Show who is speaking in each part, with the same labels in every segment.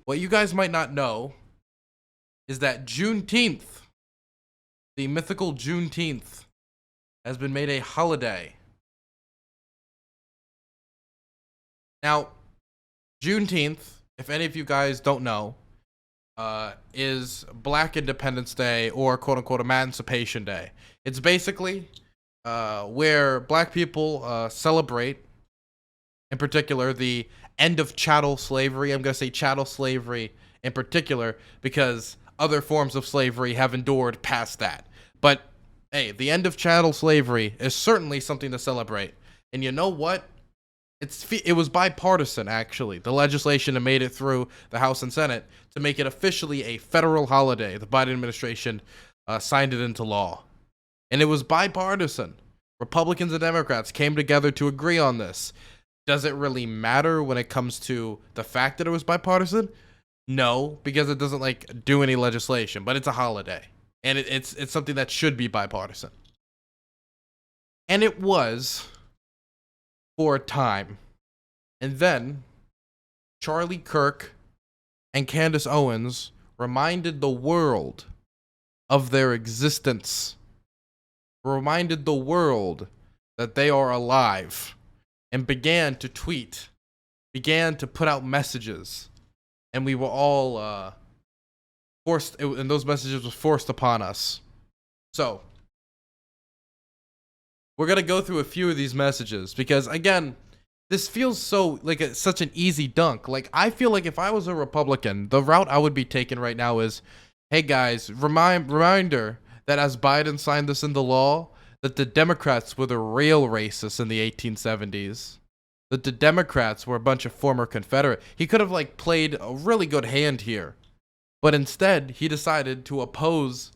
Speaker 1: What you guys might not know is that Juneteenth, the mythical Juneteenth, has been made a holiday. Now, Juneteenth, if any of you guys don't know, is Black Independence Day, or quote unquote Emancipation Day. It's basically where Black people celebrate, in particular, the end of chattel slavery. I'm going to say chattel slavery in particular because other forms of slavery have endured past that. But hey, the end of chattel slavery is certainly something to celebrate. And you know what? It was bipartisan, actually. The legislation that made it through the House and Senate to make it officially a federal holiday. The Biden administration signed it into law. And it was bipartisan. Republicans and Democrats came together to agree on this. Does it really matter when it comes to the fact that it was bipartisan? No, because it doesn't do any legislation, but it's a holiday. And it's something that should be bipartisan. And it was for a time. And then Charlie Kirk and Candace Owens reminded the world of their existence. Reminded the world that they are alive. And began to tweet, began to put out messages, and we were all forced, and those messages were forced upon us. So, we're going to go through a few of these messages, because again, this feels so, such an easy dunk. I feel like if I was a Republican, the route I would be taking right now is, hey guys, reminder that as Biden signed this into law, that the Democrats were the real racists in the 1870s. That the Democrats were a bunch of former Confederate. He could have played a really good hand here. But instead, he decided to oppose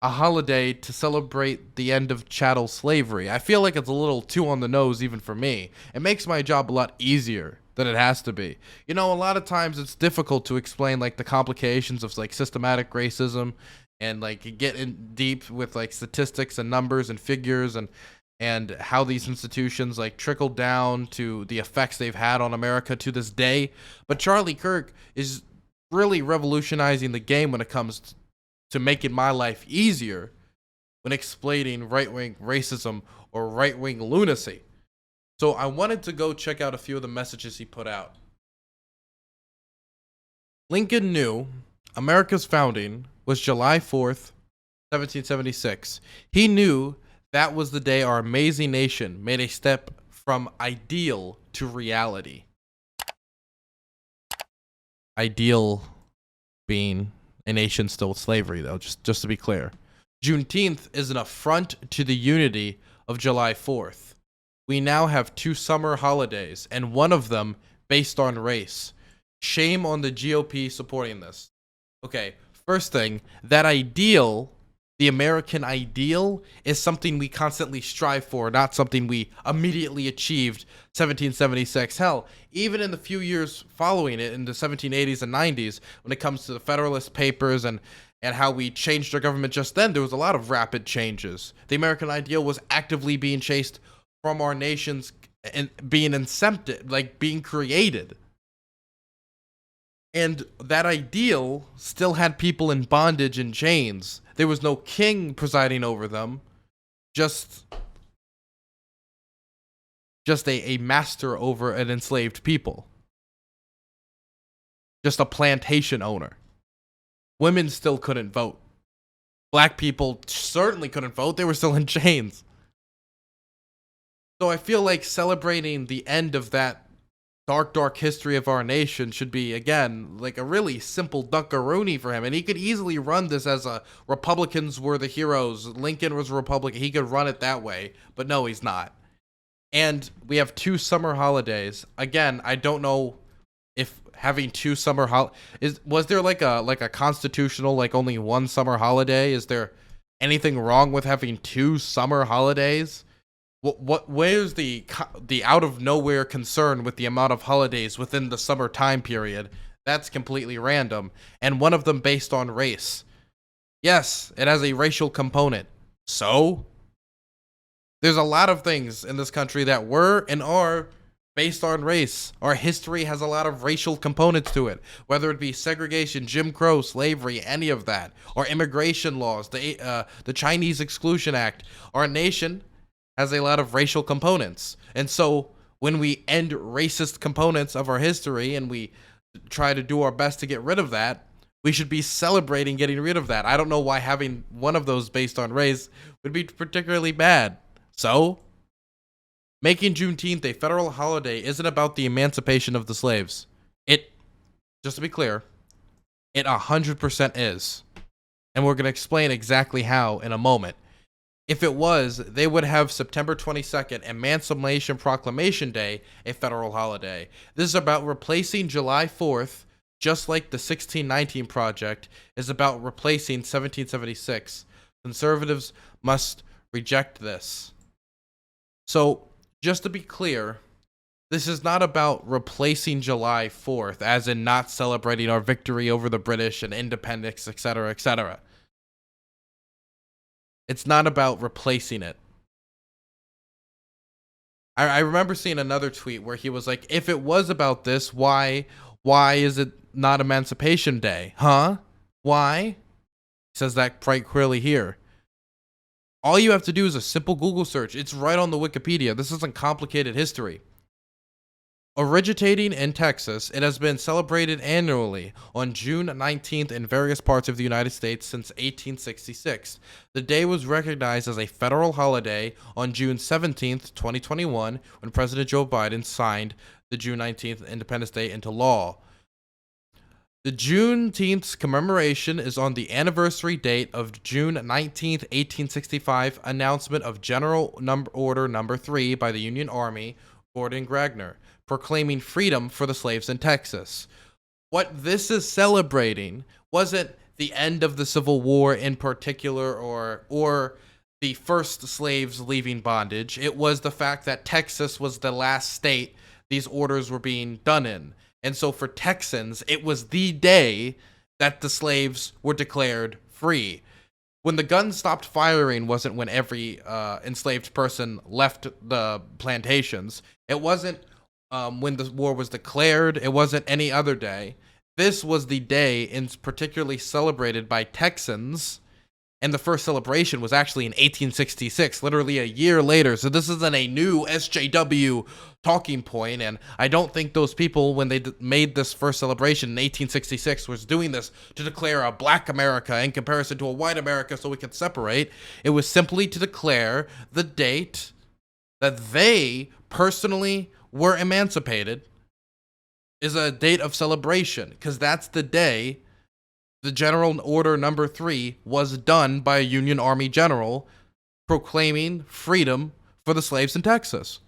Speaker 1: a holiday to celebrate the end of chattel slavery. I feel like it's a little too on the nose even for me. It makes my job a lot easier than it has to be. You know, a lot of times it's difficult to explain the complications of systematic racism and get in deep with statistics and numbers and figures and how these institutions trickle down to the effects they've had on America to this day. But Charlie Kirk is really revolutionizing the game when it comes to making my life easier when explaining right-wing racism or right-wing lunacy. So I wanted to go check out a few of the messages he put out. Lincoln knew America's founding was July 4th, 1776. He knew that was the day our amazing nation made a step from ideal to reality. Ideal being a nation still with slavery, though, just to be clear. Juneteenth is an affront to the unity of July 4th. We now have 2 summer holidays, and one of them based on race. Shame on the GOP supporting this. Okay, first thing, that ideal, the American ideal, is something we constantly strive for, not something we immediately achieved 1776. Hell, even in the few years following it, in the 1780s and 90s, when it comes to the Federalist Papers and how we changed our government just then, there was a lot of rapid changes. The American ideal was actively being chased from our nations and being incepted, being created. And that ideal still had people in bondage and chains. There was no king presiding over them, just a master over an enslaved people. Just a plantation owner. Women still couldn't vote. Black people certainly couldn't vote. They were still in chains. So I feel like celebrating the end of that dark history of our nation should be, again, a really simple dunkaroonie for him. And he could easily run this as a Republicans were the heroes. Lincoln was a Republican. He could run it that way. But no, he's not. And we have 2 summer holidays. Again, I don't know if having 2 summer was there a constitutional only 1 summer holiday? Is there anything wrong with having 2 summer holidays? Where's the out of nowhere concern with the amount of holidays within the summer time period? That's completely random. And one of them based on race. Yes, it has a racial component. So there's a lot of things in this country that were and are based on race. Our history has a lot of racial components to it, whether it be segregation, Jim Crow, slavery, any of that, or immigration laws, the Chinese Exclusion Act. Our nation has a lot of racial components. And so when we end racist components of our history and we try to do our best to get rid of that, we should be celebrating getting rid of that. I don't know why having one of those based on race would be particularly bad. So, making Juneteenth a federal holiday isn't about the emancipation of the slaves. Just to be clear, it 100% is. And we're going to explain exactly how in a moment. If it was, they would have September 22nd, Emancipation Proclamation Day, a federal holiday. This is about replacing July 4th, just like the 1619 Project is about replacing 1776. Conservatives must reject this. So, just to be clear, this is not about replacing July 4th, as in not celebrating our victory over the British and independence, etc., etc. It's not about replacing it. I remember seeing another tweet where he was like, if it was about this, why is it not Emancipation Day? Huh? Why? He says that quite clearly here. All you have to do is a simple Google search. It's right on the Wikipedia. This isn't complicated history. Originating in Texas, it has been celebrated annually on June 19th in various parts of the United States since 1866. The day was recognized as a federal holiday on June 17th, 2021, when President Joe Biden signed the June 19th Independence Day into law. The Juneteenth commemoration is on the anniversary date of June 19th, 1865, announcement of General Order Number 3 by the Union Army, Gordon Gragner, proclaiming freedom for the slaves in Texas. What this is celebrating wasn't the end of the Civil War in particular or the first slaves leaving bondage. It was the fact that Texas was the last state these orders were being done in. And so for Texans, it was the day that the slaves were declared free. When the guns stopped firing wasn't when every enslaved person left the plantations. It wasn't when the war was declared. It wasn't any other day. This was the day particularly celebrated by Texans. And the first celebration was actually in 1866, literally a year later. So this isn't a new SJW talking point. And I don't think those people, when they made this first celebration in 1866, was doing this to declare a black America in comparison to a white America so we could separate. It was simply to declare the date that they personally were emancipated is a date of celebration, because that's the day the General Order Number 3 was done by a Union Army general proclaiming freedom for the slaves in Texas.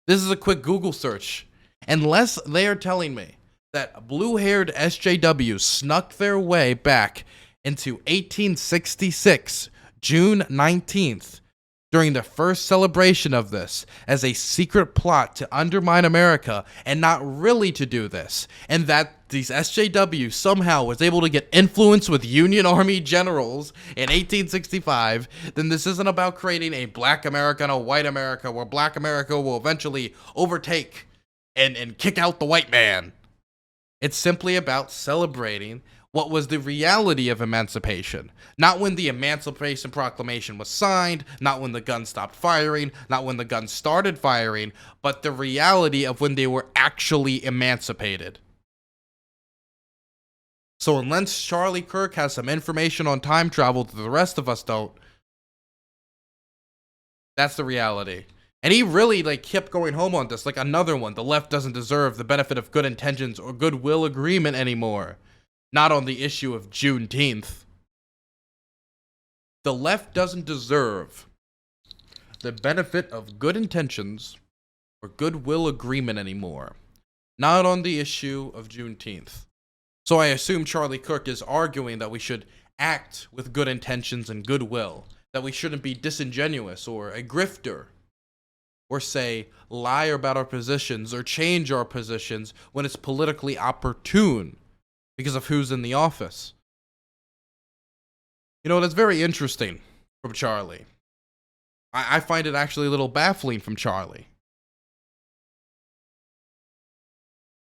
Speaker 1: This is a quick Google search. Unless they are telling me that blue-haired SJWs snuck their way back into 1866, June 19th, during the first celebration of this as a secret plot to undermine America and not really to do this, and that these SJWs somehow was able to get influence with Union Army generals in 1865, then this isn't about creating a black America and a white America where black America will eventually overtake and kick out the white man. It's simply about celebrating what was the reality of emancipation. Not when the Emancipation Proclamation was signed, not when the guns stopped firing, not when the guns started firing, but the reality of when they were actually emancipated. So unless Charlie Kirk has some information on time travel that the rest of us don't, that's the reality. And he really kept going home on this, like another one. The left doesn't deserve the benefit of good intentions or goodwill agreement anymore. Not on the issue of Juneteenth. The left doesn't deserve the benefit of good intentions or goodwill agreement anymore. Not on the issue of Juneteenth. So I assume Charlie Kirk is arguing that we should act with good intentions and goodwill. That we shouldn't be disingenuous or a grifter. Or say, lie about our positions or change our positions when it's politically opportune. Because of who's in the office. You know, that's very interesting from Charlie. I find it actually a little baffling from Charlie.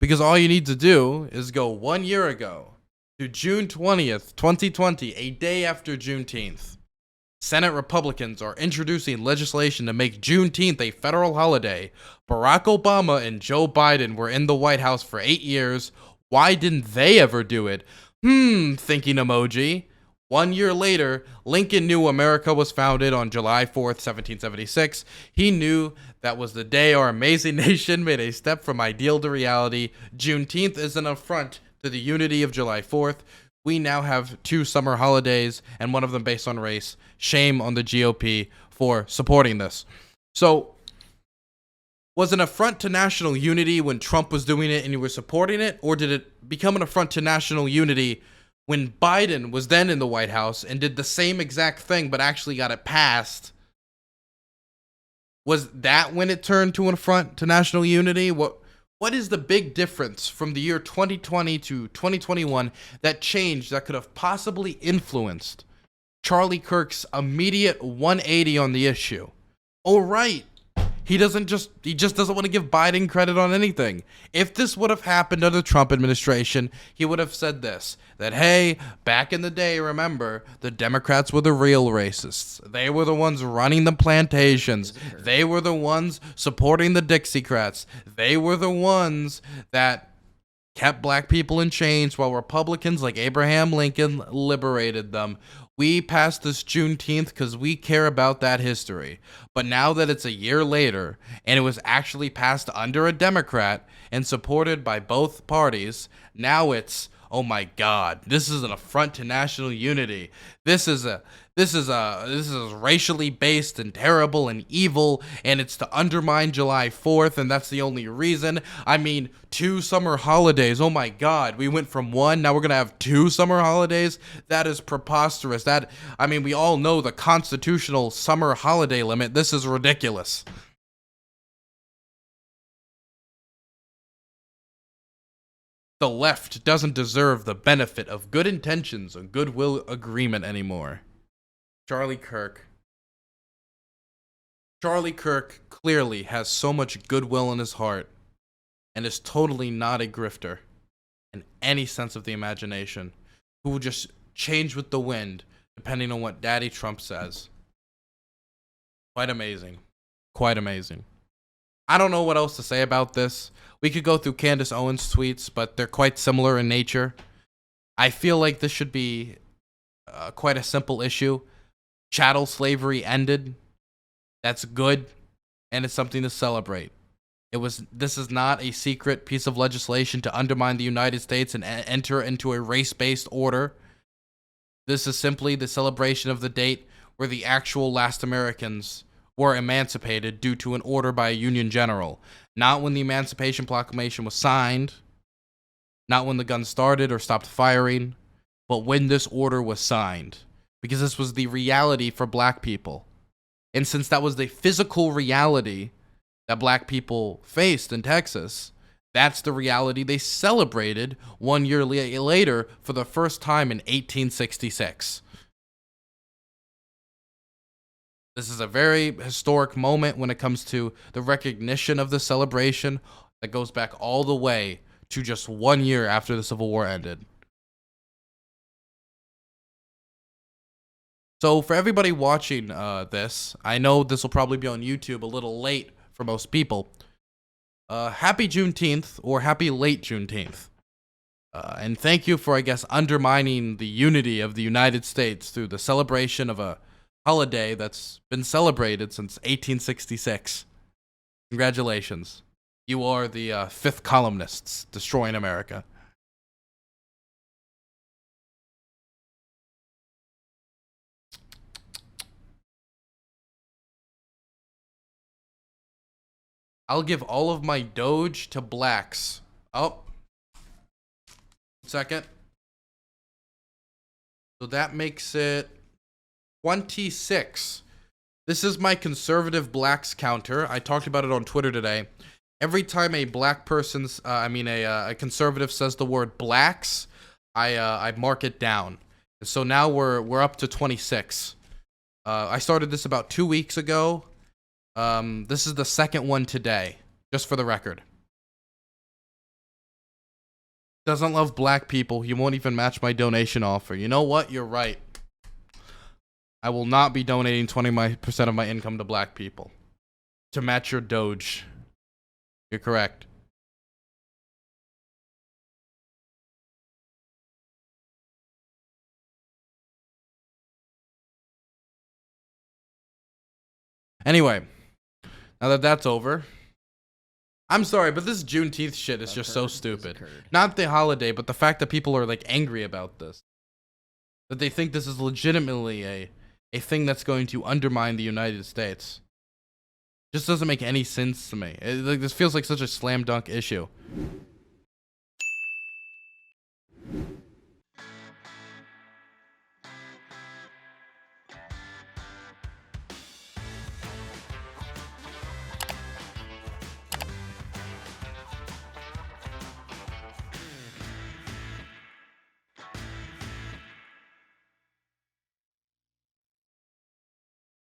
Speaker 1: Because all you need to do is go 1 year ago to June 20th, 2020, a day after Juneteenth. Senate Republicans are introducing legislation to make Juneteenth a federal holiday. Barack Obama and Joe Biden were in the White House for 8 years. Why didn't they ever do it? Thinking emoji. 1 year later, Lincoln knew America was founded on July 4th, 1776. He knew that was the day our amazing nation made a step from ideal to reality. Juneteenth is an affront to the unity of July 4th. We now have 2 summer holidays, and one of them based on race. Shame on the GOP for supporting this. So, was it an affront to national unity when Trump was doing it and you were supporting it? Or did it become an affront to national unity when Biden was then in the White House and did the same exact thing but actually got it passed? Was that when it turned to an affront to national unity? What is the big difference from the year 2020 to 2021 that changed that could have possibly influenced Charlie Kirk's immediate 180 on the issue? Oh, right. He just doesn't want to give Biden credit on anything. If this would have happened under the Trump administration, he would have said this, that, hey, back in the day, remember, the Democrats were the real racists. They were the ones running the plantations. They were the ones supporting the Dixiecrats. They were the ones that kept black people in chains while Republicans like Abraham Lincoln liberated them. We passed this Juneteenth because we care about that history. But now that it's a year later and it was actually passed under a Democrat and supported by both parties, now it's, oh my God, this is an affront to national unity. This is racially based and terrible and evil, and it's to undermine July 4th, and that's the only reason. I mean, 2 summer holidays. Oh my God, we went from 1, now we're gonna have 2 summer holidays. That is preposterous. We all know the constitutional summer holiday limit. This is ridiculous. The left doesn't deserve the benefit of good intentions and goodwill agreement anymore. Charlie Kirk. Charlie Kirk clearly has so much goodwill in his heart and is totally not a grifter in any sense of the imagination, who will just change with the wind depending on what Daddy Trump says. Quite amazing. Quite amazing. I don't know what else to say about this. We could go through Candace Owens' tweets, but they're quite similar in nature. I feel like this should be quite a simple issue. Chattel slavery ended. That's good, and it's something to celebrate. This is not a secret piece of legislation to undermine the United States and enter into a race-based order. This is simply the celebration of the date where the actual last Americans were emancipated due to an order by a Union general. Not when the Emancipation Proclamation was signed, not when the guns started or stopped firing, but when this order was signed. Because this was the reality for black people. And since that was the physical reality that black people faced in Texas, that's the reality they celebrated 1 year later for the first time in 1866. This is a very historic moment when it comes to the recognition of the celebration that goes back all the way to just 1 year after the Civil War ended. So for everybody watching this, I know this will probably be on YouTube a little late for most people. Happy Juneteenth, or happy late Juneteenth. And thank you for, I guess, undermining the unity of the United States through the celebration of a holiday that's been celebrated since 1866. Congratulations. You are the fifth columnists destroying America. I'll give all of my Doge to blacks. Oh. Second. So that makes it 26. This is my conservative blacks counter. I talked about it on Twitter today. Every time a black person's, a conservative says the word blacks, I mark it down. So now we're up to 26. I started this about 2 weeks ago. This is the second one today, just for the record. doesn't love black people. He won't even match my donation offer. You know what? You're right. I will not be donating 20% of my income to black people to match your Doge. You're correct. Anyway, now that that's over, I'm sorry, but this Juneteenth shit is just so stupid. Not the holiday, but the fact that people are like angry about this. That they think this is legitimately a thing that's going to undermine the United States. Just doesn't make any sense to me. This feels like such a slam dunk issue.